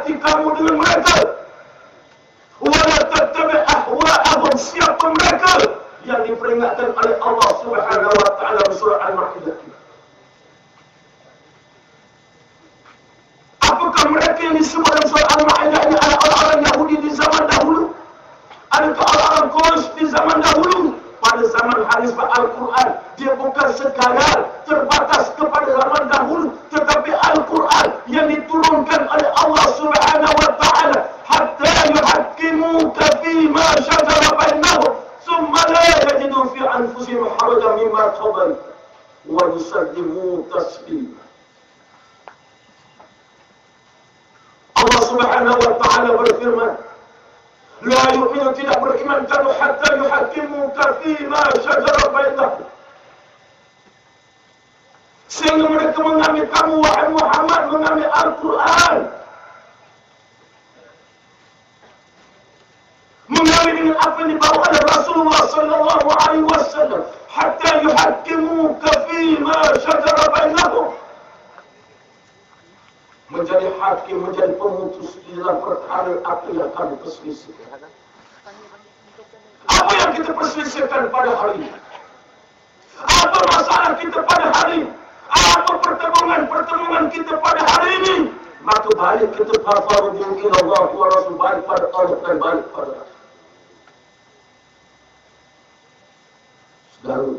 hati kamu dengan mereka. Wala tattabi' ahwa'ahum, siapa mereka yang diperingatkan oleh Allah Subhanahu wa taala dalam surah Al-Maidah. Apakah mereka yang disebut dalam surah Al-Maidah ini adalah orang-orang Yahudi di zaman dahulu? Adakah orang-orang Quraisy di zaman dahulu? Pada zaman hadis Al-Quran, dia bukan sekadar terbatas kepada zaman dahulu, tetapi Al-Quran yang diturunkan oleh Allah Subhanahu wa taala, hatta yuhakkimuka fima shajara bainahum thumma la yajidu fi anfusihim harajan mimma qadaita wa yusallimu taslima. Allah Subhanahu wa taala berfirman, la yu'minu, tidak beriman kamu hatta yuhakkimuka fima shajara bainahum, sehingga mereka mengambil kamu wahai Muhammad, mengambil Al-Quran, mengambil dengan apa yang dibawa oleh Rasulullah sallallahu alaihi wasallam, hatta yuhakkimuka fima shajara bainahum, menjadi hakim, menjadi pemutus di dalam perkara apa yang kami perselisihkan. Apa yang kita perselisihkan pada hari ini? Apa masalah kita pada hari ini? Apa pertemuan kita pada hari ini? Maka balik kita farfaruju ila Allah wa Rasul, balik pada Allah dan balik pada Rasul. Saudara,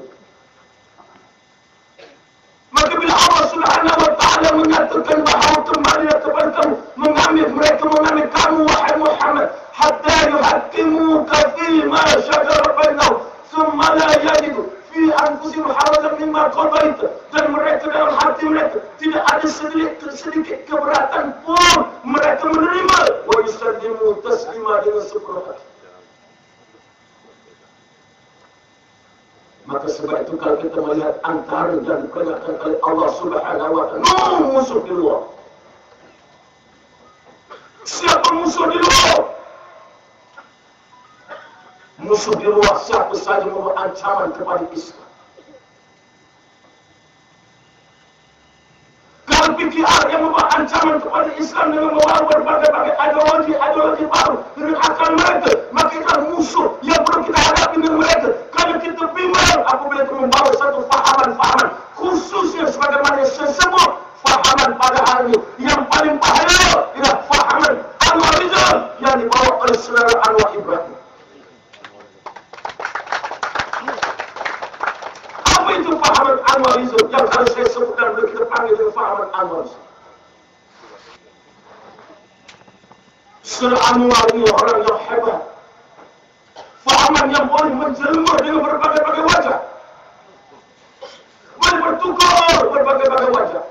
maka bila Allah Subhanahu wa taala menyatakan bahawa kembalilah kepada kamu, mengambil kamu wahai Muhammad, hatta yuhakkimuka fima shajara bainahum thumma la yajidu fi anfusihim harajan mimma qadaita, dan mereka dalam hati mereka tidak ada sedikit keberatan pun, mereka menerima, wa yusallimu taslima, dengan sepenuh hati. Maka sebab itu kalau kita melihat antara yang diperingatkan oleh Allah Subhanahu wa taala, musuh di luar. Siapa musuh di luar? Musuh di luar siapa saja membawa ancaman kepada Islam. Kalau PKR yang membawa ancaman kepada Islam dengan membawa berbagai-bagai ideologi baru dengan akal mereka, maka itu musuh yang perlu kita hadapi dengan mereka. Kalau kita bimbang apabila itu membawa satu fahaman khususnya sebagaimana saya sebut, fahaman pada hari ini yang paling bahaya ialah fahaman Anwarizm yang dibawa oleh saudara Anwar Ibrahim. Apa itu fahaman Anwarizm yang harus saya sebutkan, boleh kita panggil dengan fahaman Anwarizm? Saudara Anwar ini orang yang hebat, fahaman yang boleh menjelma dengan berbagai-bagai wajah, boleh bertukar berbagai-bagai wajah.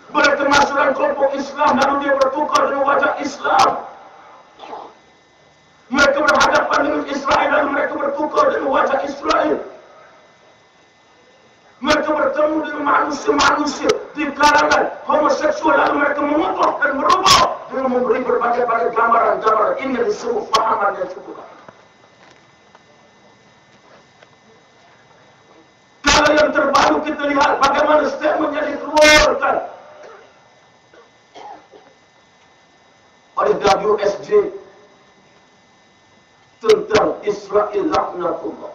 Mereka masuk dalam kelompok Islam lalu dia bertukar dengan wajah Islam. Mereka berhadapan dengan Israel lalu mereka bertukar dengan wajah Israel. Mereka bertemu dengan manusia-manusia di kalangan homoseksual lalu mereka mengubah dan merubah dengan memberi berbagai-bagai gambaran-gambaran. Ini yang disebut fahaman yang cukup. Kalau yang terbaru kita lihat bagaimana statement yang dikeluarkan oleh WSJ tentang Israel laknatullah.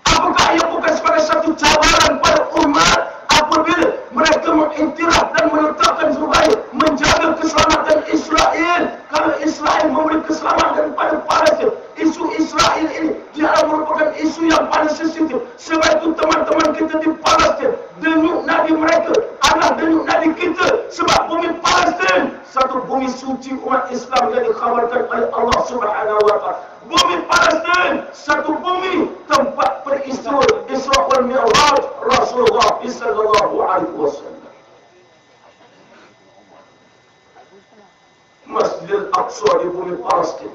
Apakah ia bukan sebagai satu cabaran pada umat apabila mereka mengiktiraf dan menetapkan supaya menjaga keselamatan Israel? Kalau Israel memberi keselamatan pada Palestin, isu Israel ini dia merupakan isu yang paling sensitif. Sebab itu teman-teman kita di Palestin, denyut nadi mereka adalah denyut nadi kita. Sebab bumi Palestin satu bumi suci umat Islam yang dikhabarkan oleh Allah Subhanahu wa taala. Bumi Palestin satu bumi tempat peristiwa Isra wal Mi'raj Rasulullah sallallahu alaihi wasallam. Masjid Al-Aqsa di bumi Palestin.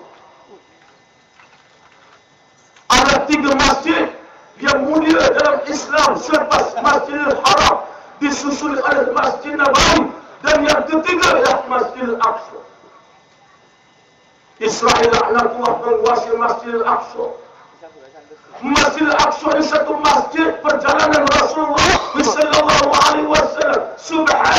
Ada 3 masjid yang mulia dalam Islam selepas Masjidil Haram, disusul oleh Masjid Nabawi, dan yang ketiga ialah Masjid Al-Aqsa. Israel laknatullah menguasai Masjid Al-Aqsa. Masjid Al-Aqsa ini satu masjid perjalanan Rasulullah sallallahu alaihi wasallam. Subhanallah.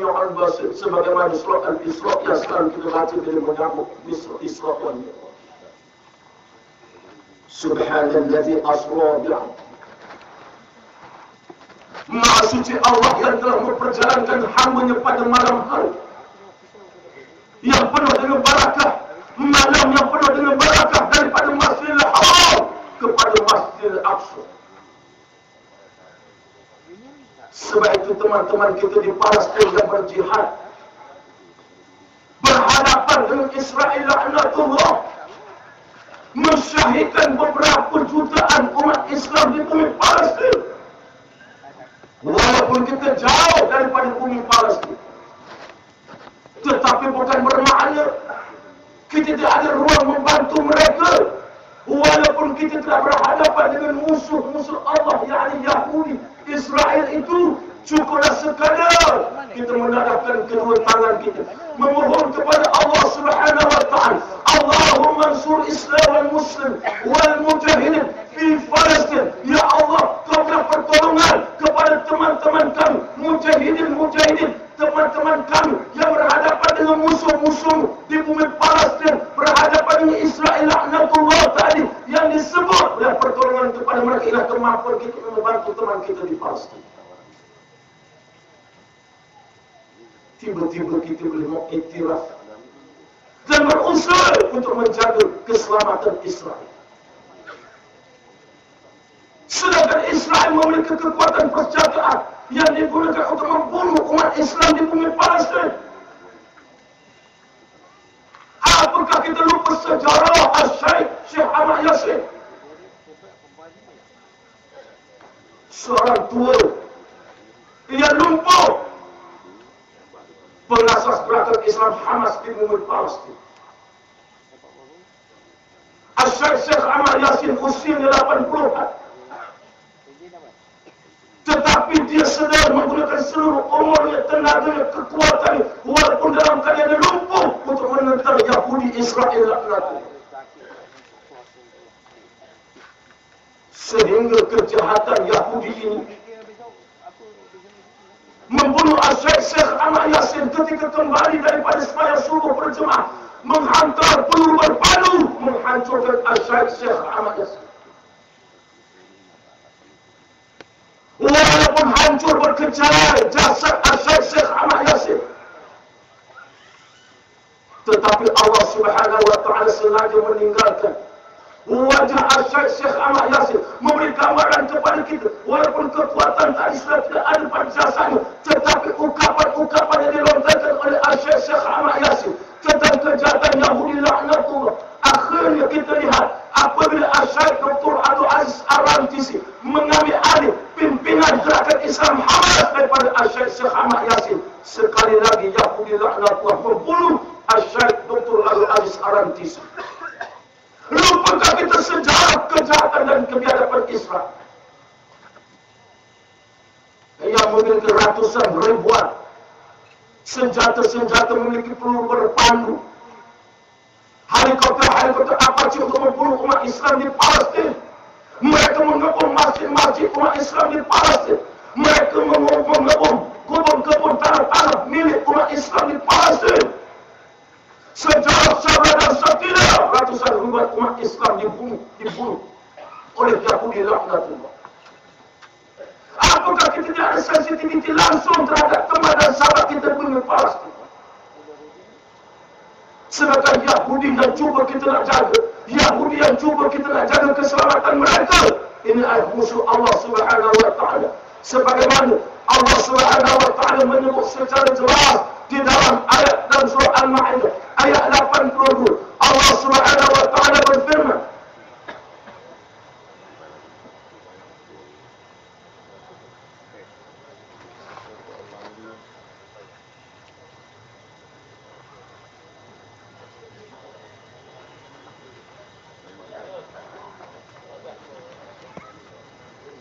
As-Sami'u Al-Basir, sebagaimana surah Al-Isra yang sekarang kita baca bila menyambut Isra wal Mi'raj. Subhanallazi asra bi'abdihi. Maha suci Allah yang telah memperjalankan hamba-Nya pada malam hari yang penuh dengan barakah, malam yang penuh dengan barakah, daripada Masjidil Haram kepada Masjidil Aqsa. Sebab itu teman-teman kita di Palestin yang berjihad berhadapan dengan Israel laknatullah, mensyahidkan beberapa jutaan umat Islam di bumi Palestin. Walaupun kita jauh daripada bumi Palestin, tetapi bukan bermakna kita tidak ada ruang membantu mereka. Walaupun kita telah berhadapan dengan musuh-musuh Allah, yakni Yahudi, Israel itu, cukuplah sekadar kita menadahkan kedua tangan kita, memohon kepada Allah Subhanahu wa Ta'ala, Allahumma ansur Islam wal Muslim wal Mujahidin di Palestin. Ya Allah, Kau beri pertolongan kepada teman-teman kami, mujahidin, teman-teman kami yang berhadapan dengan musuh-musuh di bumi Palestin, berhadapan dengan Israel laknatullah tadi, yang disebut oleh pertolongan kepada mereka ialah kemampuan kita membantu teman kita di Palestin. Tiba-tiba kita boleh mengiktiraf dan berusaha untuk menjaga keselamatan Israel. Sedangkan Israel memiliki kekuatan persenjataan yang digunakan untuk membunuh umat Islam di bumi Palestin. Apakah kita lupa sejarah Syekh Ahmad Yasin? Seorang tua yang lumpuh, pengasas gerakan Islam Hamas di bumi Palestin. Syekh Ahmad Yasin usianya 80-an, tetapi dia sedang menggunakan seluruh umurnya, tenaganya, kekuatannya, walaupun dalam keadaan lumpuh, untuk menentang Yahudi Israel laknatullah. Sehingga kejahatan Yahudi ini membunuh Syekh Ahmad Yasin ketika kembali daripada sembahyang subuh berjemaah, menghantar peluru berpadu menghancurkan Syekh Ahmad Yasin. Walaupun hancur berkecamar jasad Syekh Ahmad Yasin, tetapi Allah Subhanahu wa Ta'ala sengaja meninggalkan wajah Syekh Ahmad Yasin, memberi gambaran kepada kita, walaupun kekuatan tadi sudah tidak ada pada jasadnya, tetapi ukapan-ukapan yang dilontarkan oleh Syekh Ahmad Yasin tentang kejahatan Yahudi laknatullah. Akhirnya kita lihat apabila Syekh Dr. Abdul Aziz Ar-Rantisi mengambil alih pimpinan gerakan Islam Hamas daripada Syekh Ahmad Yasin, sekali lagi Yahudi laknatullah membunuh Syekh Dr. Abdul Aziz Ar-Rantisi. Lupakah kita sejarah kejahatan dan kebiadaban Israel yang memiliki ratusan ribuan senjata-senjata, memiliki peluru berpandu, helikopter Apache untuk membunuh umat Islam di Palestin. Mereka mengepung masjid-masjid umat Islam di Palestin. Mereka mengepung kebun-kebun tanah-tanah milik umat Islam di Palestin. Sejarah dan setidak ratusan ribuan umat Islam dibunuh oleh Yahudi laknatullah. Apakah kita tidak ada sensitiviti langsung terhadap teman dan sahabat kita di bumi Palestin? Sedangkan Yahudi yang cuba kita nak jaga, Yahudi yang cuba kita nak jaga keselamatan mereka, ini adalah musuh Allah Subhanahu wa Ta'ala. Sebagaimana Allah Subhanahu wa Ta'ala menyebut secara jelas di dalam ayat dalam surah Al-Ma'idah ayat 82, Allah Subhanahu wa Ta'ala berfirman,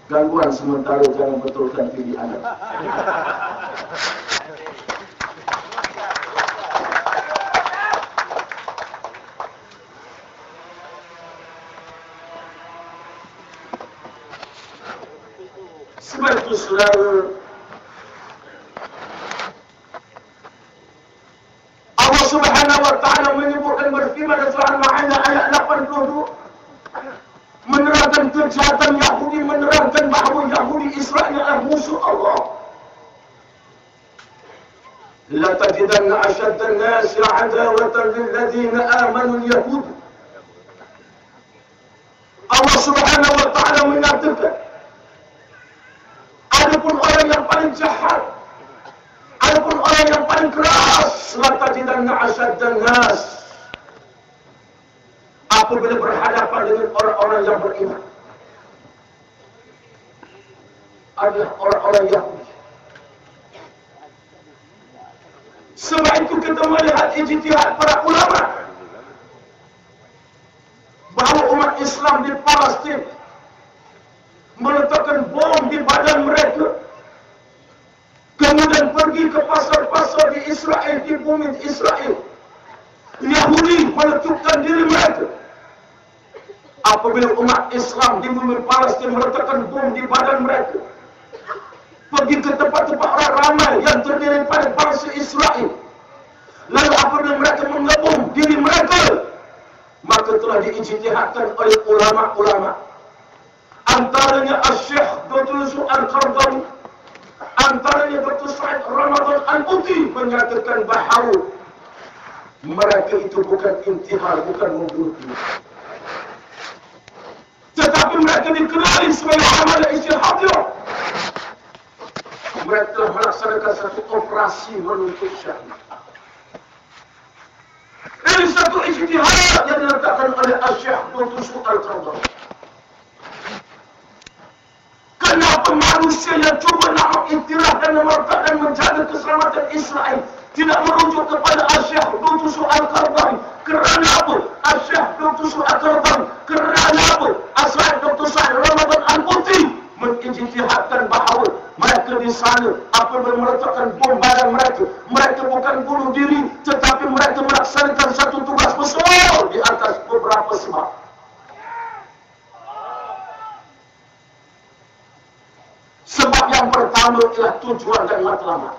gangguan sementara, jangan betulkan TV Anda. Sebab itu saudara, Subhanahu wa taala menyebutkan berfirman dalam surah Al-Maidah ayat 82 menerangkan kejahatan Yahudi, menerangkan bahawa Yahudi Israel adalah musuh Allah. La tajidanna ashadda an-nasi 'adawatan lil ladzina amanu al-yahud. Allah Subhanahu wa taala mengatakan, adapun orang yang paling jahat, adapun orang yang paling keras, la tajidanna ashadda an-nas, apabila berhadapan dengan orang-orang yang beriman, adalah orang-orang Yahudi. Sebab itu kita melihat ijtihad para ulama bahawa umat Islam di Palestin meletakkan bom di badan mereka, kemudian pergi ke pasar-pasar di Israel, di bumi Israel. Yahudi meletupkan diri mereka. Apabila umat Islam di bumi Palestin meletakkan bom di badan mereka, pergi ke tempat-tempat orang ramai yang terdiri pada bangsa Israel, lalu apabila mereka mengebom diri mereka, maka telah diijtihadkan oleh ulama-ulama, antaranya Syekh Dr. Yusuf Al-Qaradawi, antaranya Dr. Said Ramadan Al-Buti, menyatakan bahawa mereka itu bukan intihar, bukan membunuh diri, tetapi mereka dikenali sebagai amalan istihadiyah. Mereka telah melaksanakan satu operasi menuntut syahid. Ini satu ijtihad yang diletakkan oleh Syekh Dr. Yusuf Al-Qaradawi. Kenapa manusia yang cuba nak mengiktiraf dan memerintah dan menjaga keselamatan Israel tidak merujuk kepada Syekh Dr. Yusuf Al-Qaradawi? Kerana apa? Syekh Dr. Yusuf Al-Qaradawi, kerana apa? Syekh Dr. Said Ramadan Al-Buti mengijtihadkan bahawa mereka di sana apabila meletakkan bom badan mereka, mereka bukan bunuh diri, tetapi mereka melaksanakan satu tugas besar di atas beberapa sebab. Sebab yang pertama ialah tujuan dan matlamat.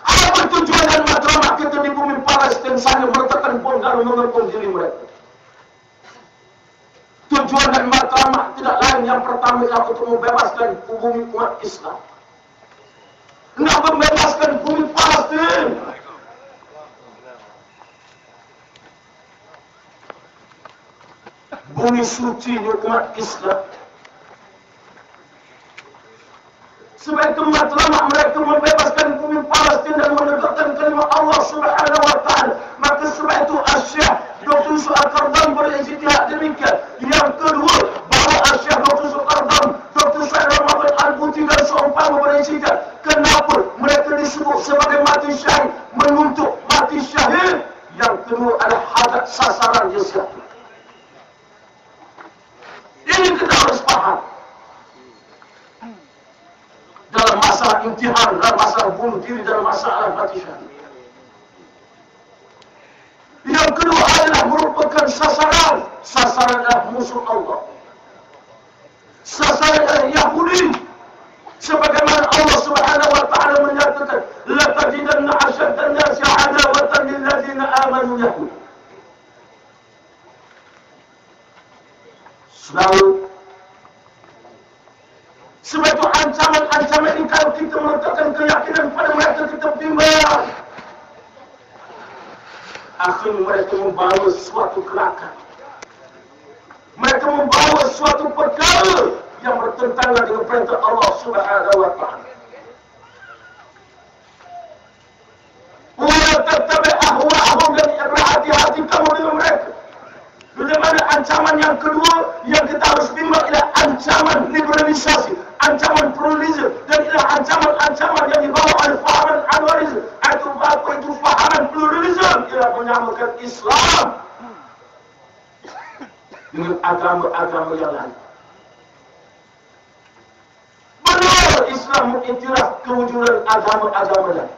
Apa tujuan dan matlamat kita di bumi Palestin sana meletakkan bom lalu mengepung diri mereka? Tujuan dan matlamat tidak lain, yang pertama ialah untuk membebaskan bumi umat Islam. Nak membebaskan bumi Palestin. Bumi suci umat Islam. Sebab itu matlamat mereka membebaskan bumi Palestin dan menegakkan kalimat Allah Subhanahu wa taala. Maka sebab itu Syekh Dr. Yusuf Al-Qaradawi berijtihad demikian. Yang kedua, bahawa Syekh Dr. Yusuf Al-Qaradawi, Dr. Said Ramadan Al-Buti dan seumpama berijtihad. Kenapa mereka disebut sebagai mati syahid, menuntut mati syahid? Yang kedua adalah hadap sasaran yang satu. Ini kita harus faham. Dalam masalah intihar, dalam masalah bunuh diri, dalam masalah mati syahid. Yang kedua adalah merupakan sasaran. Sasaran adalah musuh Allah. Sasaran adalah Yahudi. Sebagaimana Allah Subhanahu wa taala menyatakan, la tajidanna ashadda an-nasi 'adawatan lil ladzina amanu yahud. Selalu sebab itu ancaman-ancaman ini kalau kita meletakkan keyakinan pada mereka, kita bimbang. Akhirnya mereka membawa suatu gerakan. Mereka membawa suatu perkara yang bertentangan dengan perintah Allah Subhanahu wa taala. Wa tattabi' ahwa'ahum, dan berhati-hati kamu dengan mereka. Bagaimana ancaman yang kedua yang kita harus bimbang ialah ancaman liberalisasi, ancaman pluralisme, dan ialah ancaman-ancaman yang dibawa oleh fahaman anwarisme. Apa itu fahaman pluralisme? Ialah menyamakan Islam dengan agama-agama yang lain. Benar Islam mengiktiraf kewujudan agama-agama lain.